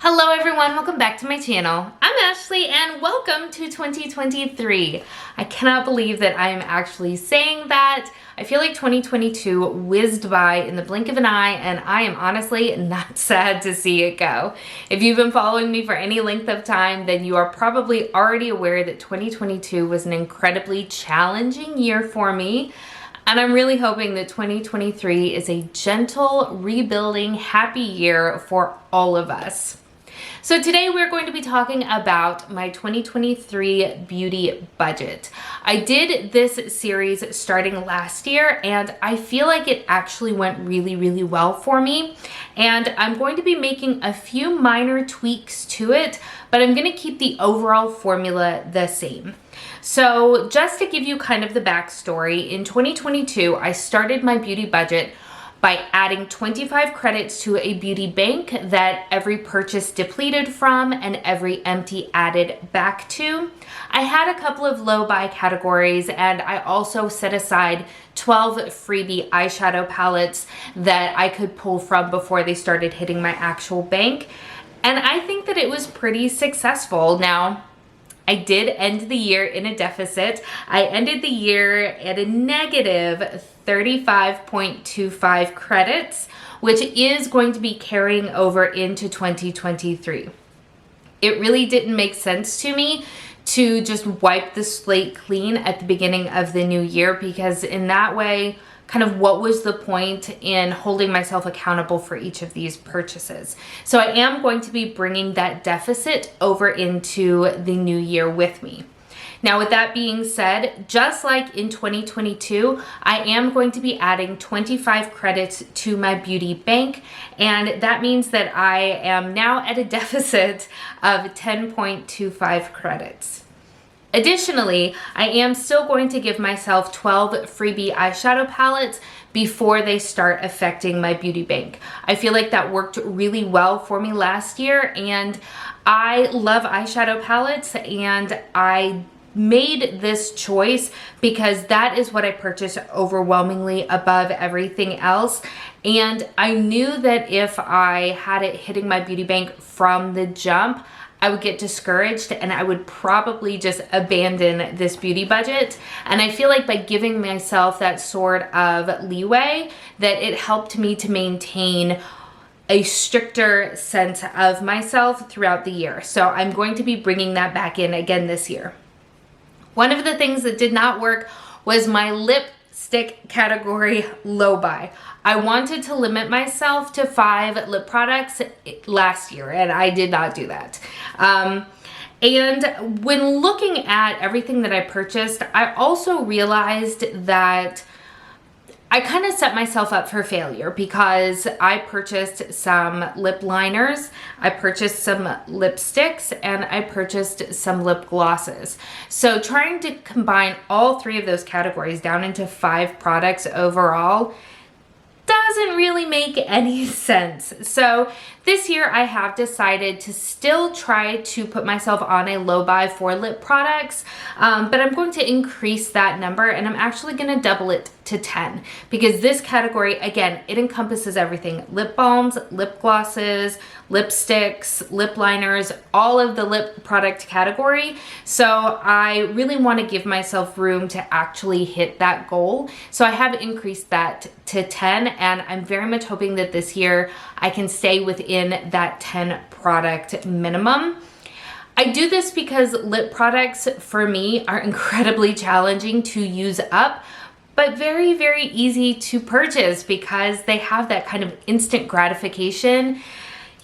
Hello everyone, welcome back to my channel. I'm Ashley and welcome to 2023. I cannot believe that I am actually saying that. I feel like 2022 whizzed by in the blink of an eye and I am honestly not sad to see it go. If you've been following me for any length of time, then you are probably already aware that 2022 was an incredibly challenging year for me. And I'm really hoping that 2023 is a gentle, rebuilding, happy year for all of us. So today we're going to be talking about my 2023 beauty budget. I did this series starting last year and I feel like it actually went really well for me. And I'm going to be making a few minor tweaks to it, but I'm going to keep the overall formula the same. So just to give you kind of the backstory, in 2022, I started my beauty budget by adding 25 credits to a beauty bank that every purchase depleted from and every empty added back to. I had a couple of low buy categories and I also set aside 12 freebie eyeshadow palettes that I could pull from before they started hitting my actual bank. And I think that it was pretty successful. Now, I did end the year in a deficit. I ended the year at a negative 35.25 credits, which is going to be carrying over into 2023. It really didn't make sense to me to just wipe the slate clean at the beginning of the new year, because in that way, kind of what was the point in holding myself accountable for each of these purchases? So I am going to be bringing that deficit over into the new year with me. Now, with that being said, just like in 2022, I am going to be adding 25 credits to my beauty bank, and that means that I am now at a deficit of 10.25 credits. Additionally, I am still going to give myself 12 freebie eyeshadow palettes before they start affecting my beauty bank. I feel like that worked really well for me last year, and I love eyeshadow palettes, and I made this choice because that is what I purchased overwhelmingly above everything else. And I knew that if I had it hitting my beauty bank from the jump, I would get discouraged and I would probably just abandon this beauty budget. And I feel like by giving myself that sort of leeway, that it helped me to maintain a stricter sense of myself throughout the year. So I'm going to be bringing that back in again this year. One of the things that did not work was my lipstick category low buy. I wanted to limit myself to 5 lip products last year, and I did not do that. And when looking at everything that I purchased, I also realized that I kind of set myself up for failure because I purchased some lip liners, I purchased some lipsticks, and I purchased some lip glosses. So trying to combine all 3 of those categories down into 5 products overall doesn't really make any sense. So this year I have decided to still try to put myself on a low buy for lip products, but I'm going to increase that number and I'm actually going to double it to 10 because this category, again, it encompasses everything: lip balms, lip glosses, lipsticks, lip liners, all of the lip product category. So I really want to give myself room to actually hit that goal. So I have increased that to 10, and I'm very much hoping that this year I can stay within that 10 product minimum. I do this because lip products for me are incredibly challenging to use up, but very easy to purchase because they have that kind of instant gratification.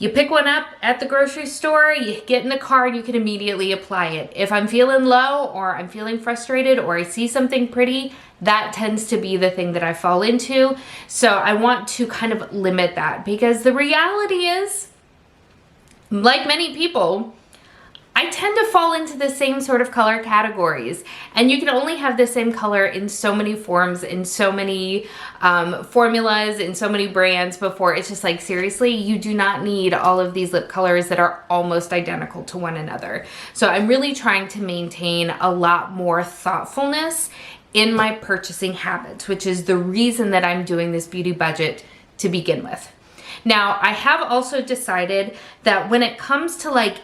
You pick one up at the grocery store, you get in the car, and you can immediately apply it. If I'm feeling low or I'm feeling frustrated or I see something pretty, that tends to be the thing that I fall into. So I want to kind of limit that because the reality is, like many people, I tend to fall into the same sort of color categories, and you can only have the same color in so many forms, in so many formulas, in so many brands before it's just like, seriously, you do not need all of these lip colors that are almost identical to one another. So I'm really trying to maintain a lot more thoughtfulness in my purchasing habits, which is the reason that I'm doing this beauty budget to begin with. Now, I have also decided that when it comes to like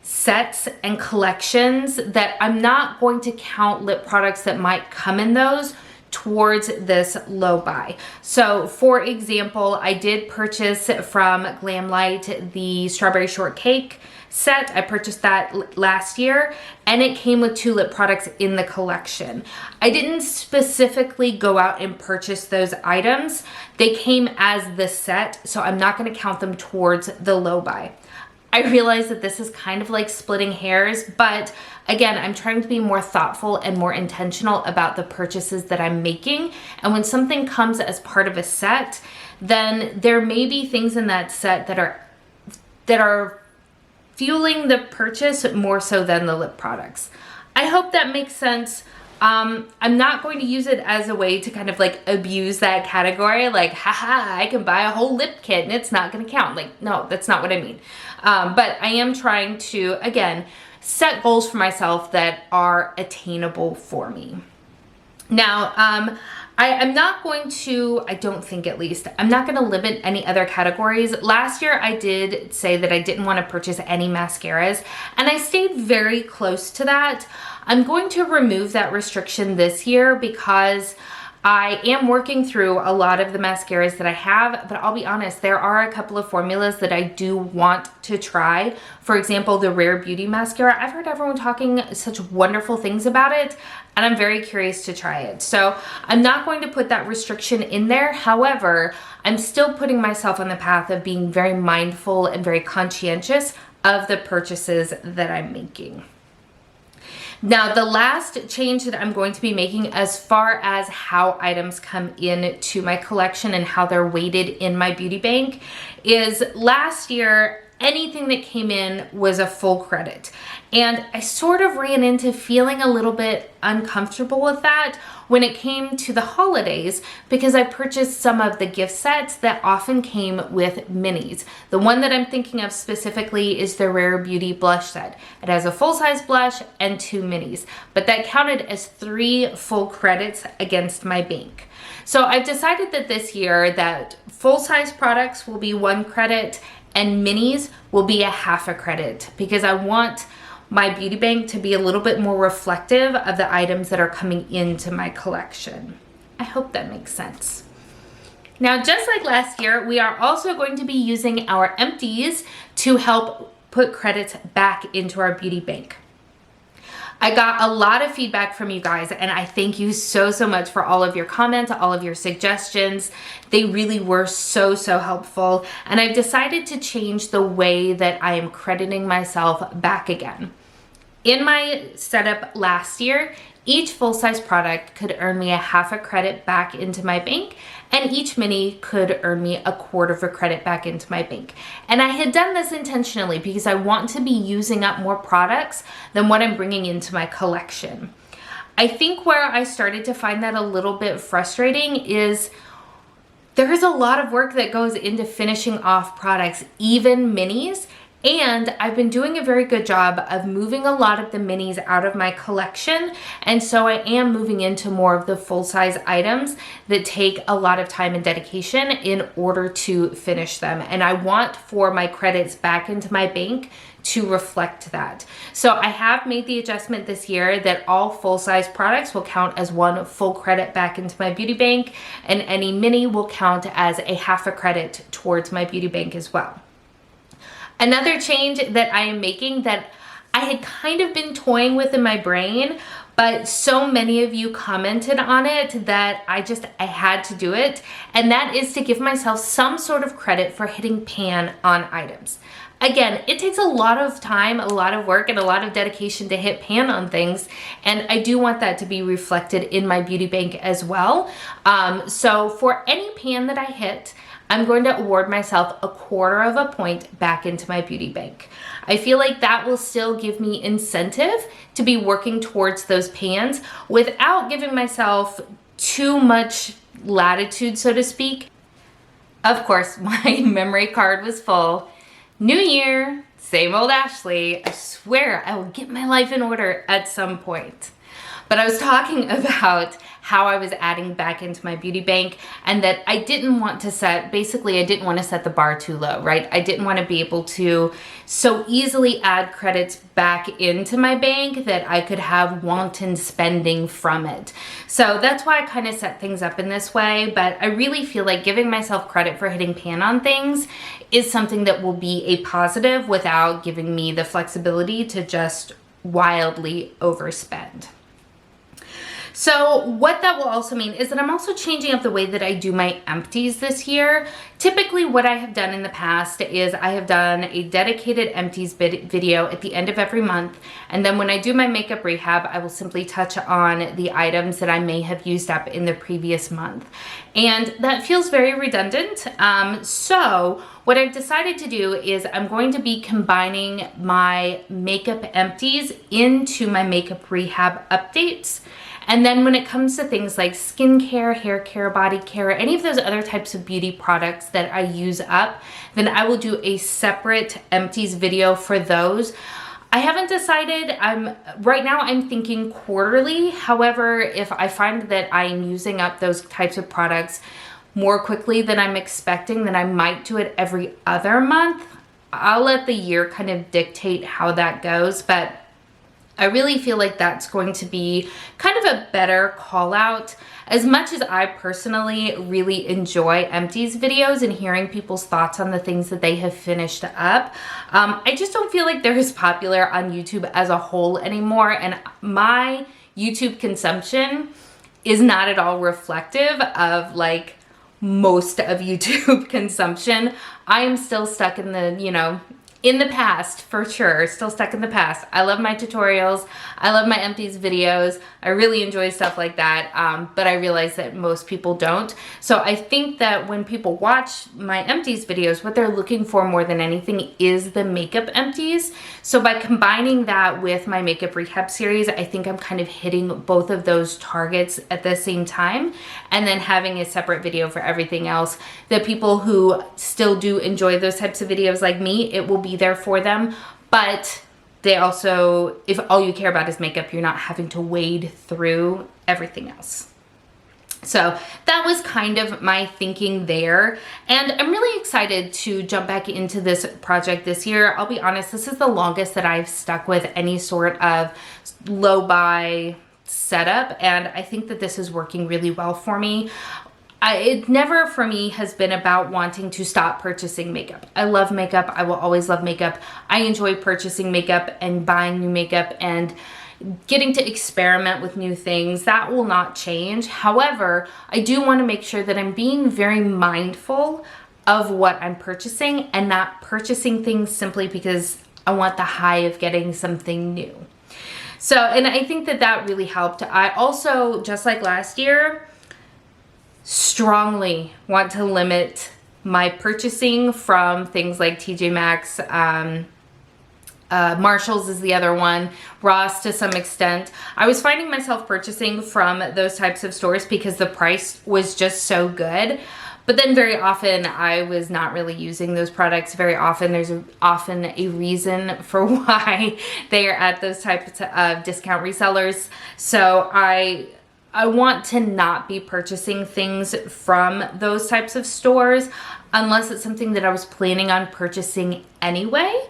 sets and collections, that I'm not going to count lip products that might come in those towards this low buy. So for example, I did purchase from Glamlight the strawberry shortcake set. I purchased that last year and it came with 2 lip products in the collection. I didn't specifically go out and purchase those items. They came as the set, so I'm not going to count them towards the low buy. I realize that this is kind of like splitting hairs, but again, I'm trying to be more thoughtful and more intentional about the purchases that I'm making. And when something comes as part of a set, then there may be things in that set that are fueling the purchase more so than the lip products. I hope that makes sense. I'm not going to use it as a way to kind of like abuse that category, like, haha, I can buy a whole lip kit and it's not going to count. Like, no, that's not what I mean. But I am trying to, again, set goals for myself that are attainable for me. Now, I'm not going to, I don't think at least, I'm not going to limit any other categories. Last year I did say that I didn't want to purchase any mascaras, and I stayed very close to that. I'm going to remove that restriction this year because I am working through a lot of the mascaras that I have, but I'll be honest, there are a couple of formulas that I do want to try. For example, the Rare Beauty mascara. I've heard everyone talking such wonderful things about it, and I'm very curious to try it. So I'm not going to put that restriction in there. However, I'm still putting myself on the path of being very mindful and very conscientious of the purchases that I'm making. Now, the last change that I'm going to be making as far as how items come into my collection and how they're weighted in my beauty bank is last year, anything that came in was a full credit. And I sort of ran into feeling a little bit uncomfortable with that when it came to the holidays because I purchased some of the gift sets that often came with minis. The one that I'm thinking of specifically is the Rare Beauty blush set. It has a full-size blush and 2 minis, but that counted as 3 full credits against my bank. So I've decided that this year that full-size products will be 1 credit and minis will be a half a credit because I want my beauty bank to be a little bit more reflective of the items that are coming into my collection. I hope that makes sense. Now, just like last year, we are also going to be using our empties to help put credits back into our beauty bank. I got a lot of feedback from you guys, and I thank you so much for all of your comments, all of your suggestions. They really were so helpful, and I've decided to change the way that I am crediting myself back again. In my setup last year, each full-size product could earn me a half a credit back into my bank, and each mini could earn me a quarter of a credit back into my bank. And I had done this intentionally because I want to be using up more products than what I'm bringing into my collection. I think where I started to find that a little bit frustrating is there is a lot of work that goes into finishing off products, even minis. And I've been doing a very good job of moving a lot of the minis out of my collection. And so I am moving into more of the full-size items that take a lot of time and dedication in order to finish them. And I want for my credits back into my bank to reflect that. So I have made the adjustment this year that all full-size products will count as 1 full credit back into my beauty bank, and any mini will count as a half a credit towards my beauty bank as well. Another change that I am making that I had kind of been toying with in my brain, but so many of you commented on it that I had to do it, and that is to give myself some sort of credit for hitting pan on items. Again, it takes a lot of time, a lot of work, and a lot of dedication to hit pan on things, and I do want that to be reflected in my beauty bank as well. So for any pan that I hit, I'm going to award myself a quarter of a point back into my beauty bank. I feel like that will still give me incentive to be working towards those pans without giving myself too much latitude, so to speak. Of course, my memory card was full. New year, same old Ashley. I swear I will get my life in order at some point. But I was talking about how I was adding back into my beauty bank, and that I didn't want to set, basically I didn't want to set the bar too low, right? I didn't want to be able to so easily add credits back into my bank that I could have wanton spending from it. So that's why I kind of set things up in this way. But I really feel like giving myself credit for hitting pan on things is something that will be a positive without giving me the flexibility to just wildly overspend. So what that will also mean is that I'm also changing up the way that I do my empties this year. Typically what I have done in the past is I have done a dedicated empties video at the end of every month. And then when I do my makeup rehab, I will simply touch on the items that I may have used up in the previous month. And that feels very redundant. So what I've decided to do is I'm going to be combining my makeup empties into my makeup rehab updates. And then when it comes to things like skincare, hair care, body care, any of those other types of beauty products that I use up, then I will do a separate empties video for those. I haven't decided. Right now I'm thinking quarterly. However, if I find that I'm using up those types of products more quickly than I'm expecting, then I might do it every other month. I'll let the year kind of dictate how that goes, but I really feel like that's going to be kind of a better call out. As much as I personally really enjoy empties videos and hearing people's thoughts on the things that they have finished up, I just don't feel like they're as popular on YouTube as a whole anymore. And my YouTube consumption is not at all reflective of like most of YouTube consumption. I am still stuck in the, in the past, for sure, still stuck in the past. I love my tutorials. I love my empties videos. I really enjoy stuff like that, but I realize that most people don't. So I think that when people watch my empties videos, what they're looking for more than anything is the makeup empties. So by combining that with my makeup rehab series, I think I'm kind of hitting both of those targets at the same time, and then having a separate video for everything else. The people who still do enjoy those types of videos like me, it will be there for them, but they also, if all you care about is makeup, you're not having to wade through everything else. So that was kind of my thinking there, and I'm really excited to jump back into this project this year. I'll be honest, this is the longest that I've stuck with any sort of low buy setup, and I think that this is working really well for me. It never for me has been about wanting to stop purchasing makeup. I love makeup. I will always love makeup. I enjoy purchasing makeup and buying new makeup and getting to experiment with new things. That will not change. However, I do want to make sure that I'm being very mindful of what I'm purchasing and not purchasing things simply because I want the high of getting something new. So, and I think that that really helped. I also, just like last year, strongly want to limit my purchasing from things like TJ Maxx, Marshall's is the other one, Ross to some extent. I was finding myself purchasing from those types of stores because the price was just so good. But then very often I was not really using those products. Very often there's often a reason for why they are at those types of discount resellers. So I want to not be purchasing things from those types of stores unless it's something that I was planning on purchasing anyway,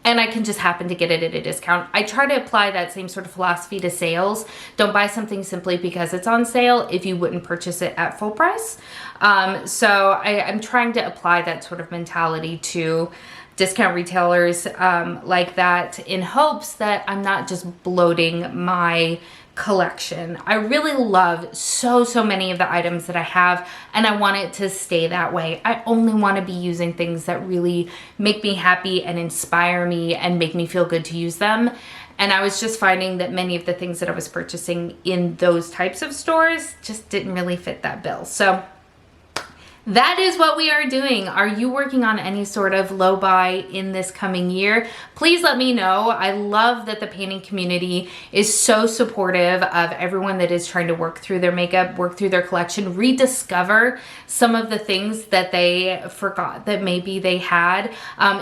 and I can just happen to get it at a discount. I try to apply that same sort of philosophy to sales. Don't buy something simply because it's on sale if you wouldn't purchase it at full price. So I'm trying to apply that sort of mentality to discount retailers like that, in hopes that I'm not just bloating my collection. I really love so many of the items that I have, and I want it to stay that way. I only want to be using things that really make me happy and inspire me and make me feel good to use them. And I was just finding that many of the things that I was purchasing in those types of stores just didn't really fit that bill. So That is what we are doing. Are you working on any sort of low buy in this coming year? Please let me know. I love that the painting community is so supportive of everyone that is trying to work through their makeup, work through their collection, rediscover some of the things that they forgot that maybe they had.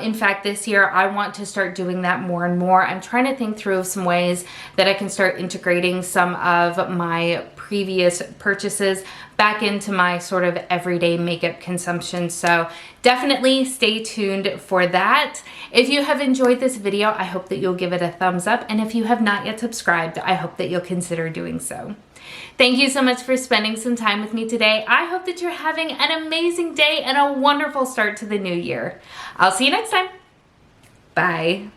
In fact, this year I want to start doing that more and more. I'm trying to think through some ways that I can start integrating some of my previous purchases back into my sort of everyday makeup consumption. So definitely stay tuned for that. If you have enjoyed this video, I hope that you'll give it a thumbs up. And if you have not yet subscribed, I hope that you'll consider doing so. Thank you so much for spending some time with me today. I hope that you're having an amazing day and a wonderful start to the new year. I'll see you next time. Bye.